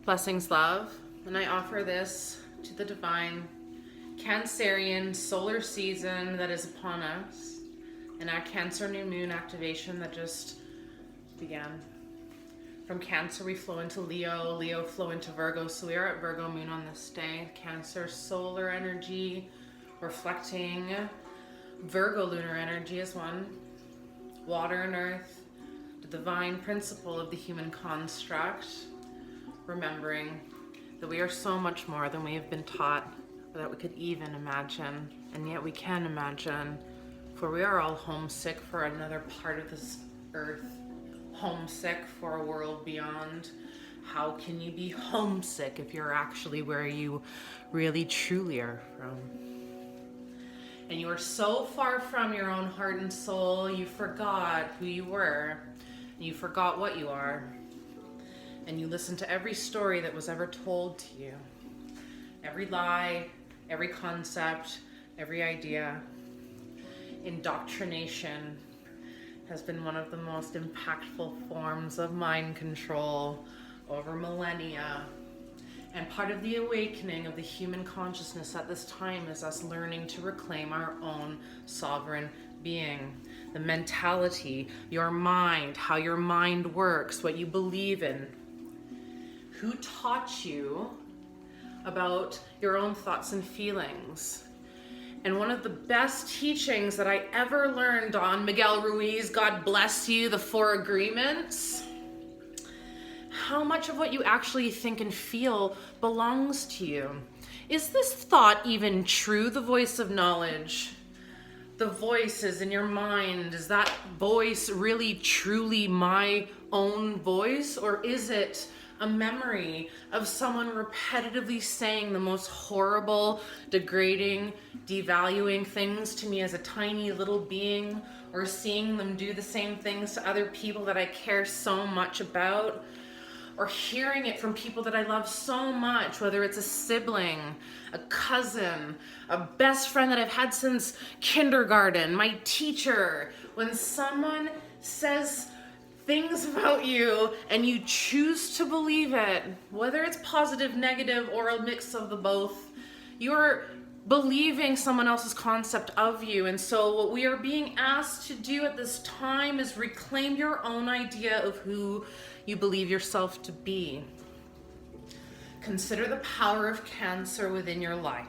Blessings, love, and I offer this to the divine Cancerian solar season that is upon us, and our Cancer new moon activation that just began. From Cancer we flow into Leo, Leo flow into Virgo, so we are at Virgo moon on this day. Cancer solar energy reflecting Virgo lunar energy as one. Water and earth, the divine principle of the human construct, remembering that we are so much more than we have been taught, or that we could even imagine, and yet we can imagine, for we are all homesick for another part of this earth, homesick for a world beyond. How can you be homesick if you're actually where you really truly are from? And you are so far from your own heart and soul, you forgot who you were, and you forgot what you are. And you listened to every story that was ever told to you. Every lie, every concept, every idea. Indoctrination has been one of the most impactful forms of mind control over millennia. And part of the awakening of the human consciousness at this time is us learning to reclaim our own sovereign being. The mentality, your mind, how your mind works, what you believe in. Who taught you about your own thoughts and feelings? And one of the best teachings that I ever learned on Miguel Ruiz, God bless you, the Four Agreements. How much of what you actually think and feel belongs to you? Is this thought even true, the voice of knowledge? The voices in your mind, is that voice really truly my own voice? Or is it a memory of someone repetitively saying the most horrible, degrading, devaluing things to me as a tiny little being, or seeing them do the same things to other people that I care so much about, or hearing it from people that I love so much, whether it's a sibling, a cousin, a best friend that I've had since kindergarten, my teacher. When someone says things about you and you choose to believe it, whether it's positive, negative, or a mix of the both, you're believing someone else's concept of you. And so what we are being asked to do at this time is reclaim your own idea of who you believe yourself to be. Consider the power of Cancer within your life.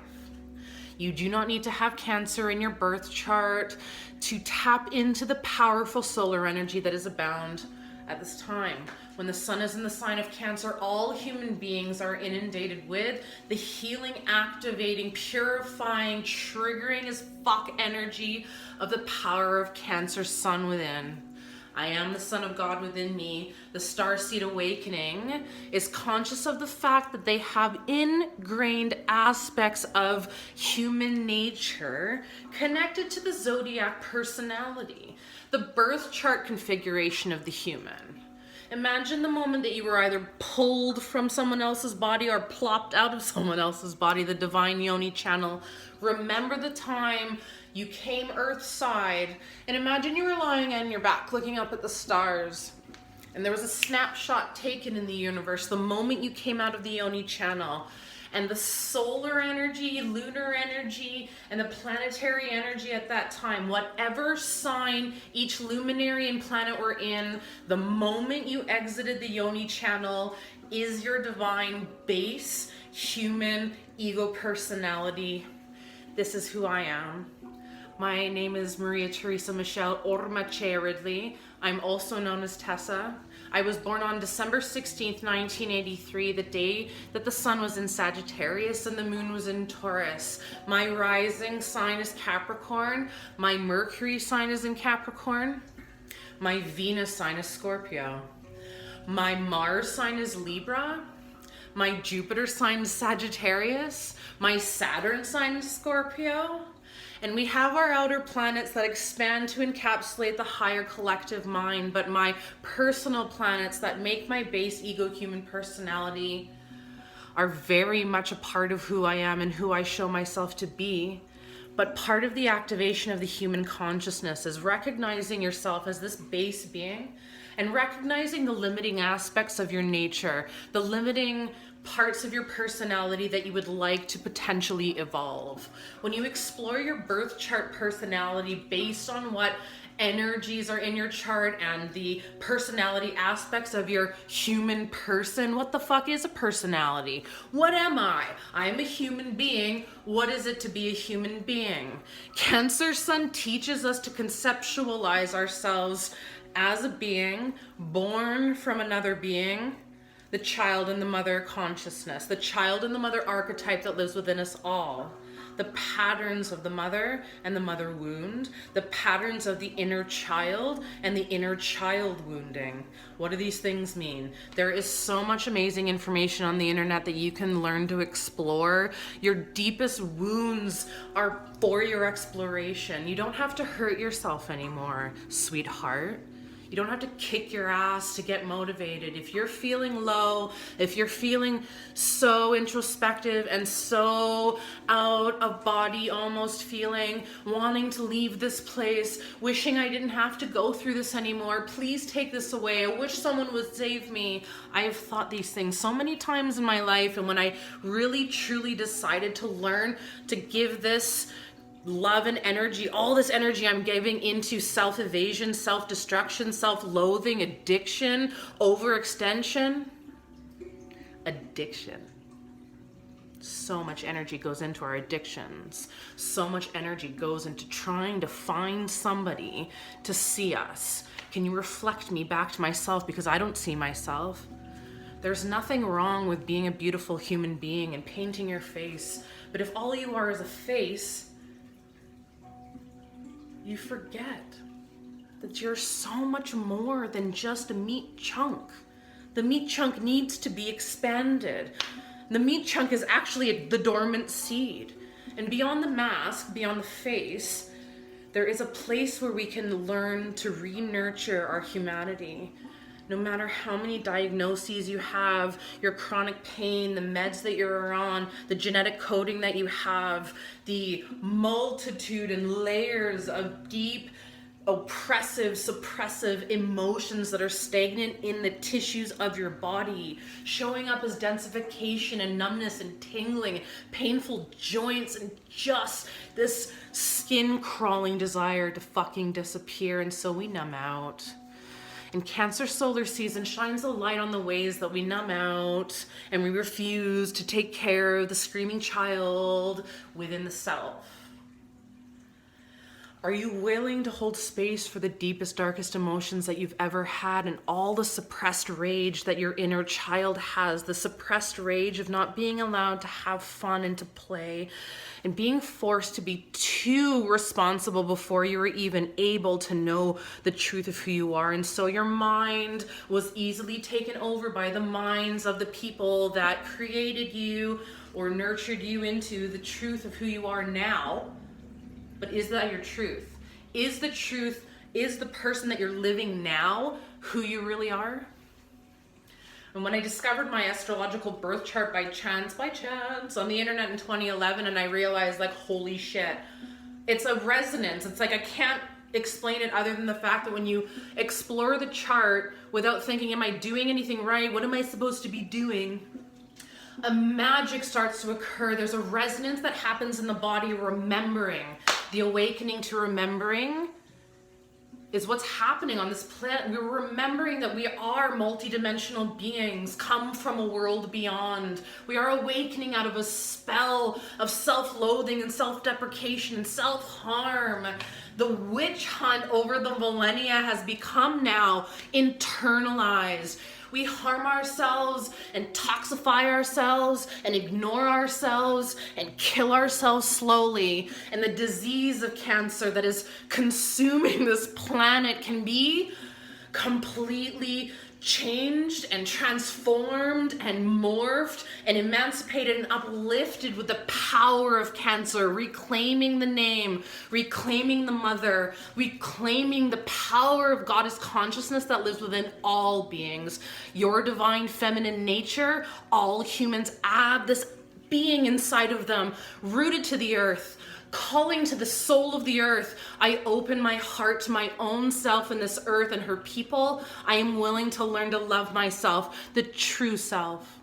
You do not need to have Cancer in your birth chart to tap into the powerful solar energy that is abound at this time. When the sun is in the sign of Cancer, all human beings are inundated with the healing, activating, purifying, triggering as fuck energy of the power of Cancer sun within. I am the Son of God within me. The starseed awakening is conscious of the fact that they have ingrained aspects of human nature connected to the zodiac personality, the birth chart configuration of the human. Imagine the moment that you were either pulled from someone else's body or plopped out of someone else's body, the divine yoni channel. Remember the time you came earthside, and imagine you were lying on your back looking up at the stars, and there was a snapshot taken in the universe the moment you came out of the yoni channel, and the solar energy, lunar energy, and the planetary energy at that time, whatever sign each luminary and planet were in, the moment you exited the yoni channel is your divine base, human, ego personality. This is who I am. My name is Maria Teresa Michelle Ormache Ridley. I'm also known as Tessa. I was born on December 16th, 1983, the day that the sun was in Sagittarius and the moon was in Taurus. My rising sign is Capricorn. My Mercury sign is in Capricorn. My Venus sign is Scorpio. My Mars sign is Libra. My Jupiter sign is Sagittarius. My Saturn sign is Scorpio. And we have our outer planets that expand to encapsulate the higher collective mind, but my personal planets that make my base ego human personality are very much a part of who I am and who I show myself to be. But part of the activation of the human consciousness is recognizing yourself as this base being and recognizing the limiting aspects of your nature, the limiting parts of your personality that you would like to potentially evolve. When you explore your birth chart personality based on what energies are in your chart and the personality aspects of your human person, what the fuck is a personality? What am I? I'm a human being. What is it to be a human being? Cancer Sun teaches us to conceptualize ourselves as a being born from another being, the child and the mother consciousness, the child and the mother archetype that lives within us all. The patterns of the mother and the mother wound, the patterns of the inner child and the inner child wounding. What do these things mean? There is so much amazing information on the internet that you can learn to explore. Your deepest wounds are for your exploration. You don't have to hurt yourself anymore, sweetheart. You don't have to kick your ass to get motivated. If you're feeling low, if you're feeling so introspective and so out of body, almost feeling, wanting to leave this place, wishing I didn't have to go through this anymore, please take this away. I wish someone would save me. I have thought these things so many times in my life, and when I really truly decided to learn to give this love and energy, all this energy I'm giving into self-evasion, self-destruction, self-loathing, addiction, overextension. Addiction. So much energy goes into our addictions. So much energy goes into trying to find somebody to see us. Can you reflect me back to myself because I don't see myself? There's nothing wrong with being a beautiful human being and painting your face, but if all you are is a face, you forget that you're so much more than just a meat chunk. The meat chunk needs to be expanded. The meat chunk is actually the dormant seed. And beyond the mask, beyond the face, there is a place where we can learn to re-nurture our humanity. No matter how many diagnoses you have, your chronic pain, the meds that you're on, the genetic coding that you have, the multitude and layers of deep, oppressive, suppressive emotions that are stagnant in the tissues of your body, showing up as densification and numbness and tingling, painful joints, and just this skin crawling desire to fucking disappear. And so we numb out. And Cancer solar season shines a light on the ways that we numb out and we refuse to take care of the screaming child within the self. Are you willing to hold space for the deepest, darkest emotions that you've ever had and all the suppressed rage that your inner child has, the suppressed rage of not being allowed to have fun and to play and being forced to be too responsible before you were even able to know the truth of who you are? And so your mind was easily taken over by the minds of the people that created you or nurtured you into the truth of who you are now. But is that your truth? Is the truth, is the person that you're living now who you really are? And when I discovered my astrological birth chart by chance on the internet in 2011, and I realized, like, holy shit, it's a resonance. It's like I can't explain it other than the fact that when you explore the chart without thinking, am I doing anything right? What am I supposed to be doing? A magic starts to occur. There's a resonance that happens in the body, remembering. The awakening to remembering is what's happening on this planet. We're remembering that we are multidimensional beings, come from a world beyond. We are awakening out of a spell of self-loathing and self-deprecation and self-harm. The witch hunt over the millennia has become now internalized. We harm ourselves and toxify ourselves and ignore ourselves and kill ourselves slowly. And the disease of cancer that is consuming this planet can be completely changed and transformed and morphed and emancipated and uplifted with the power of Cancer, reclaiming the name, reclaiming the mother, reclaiming the power of goddess consciousness that lives within all beings. Your divine feminine nature, all humans have this being inside of them, rooted to the earth, calling to the soul of the earth. I open my heart to my own self and this earth and her people. I am willing to learn to love myself, the true self.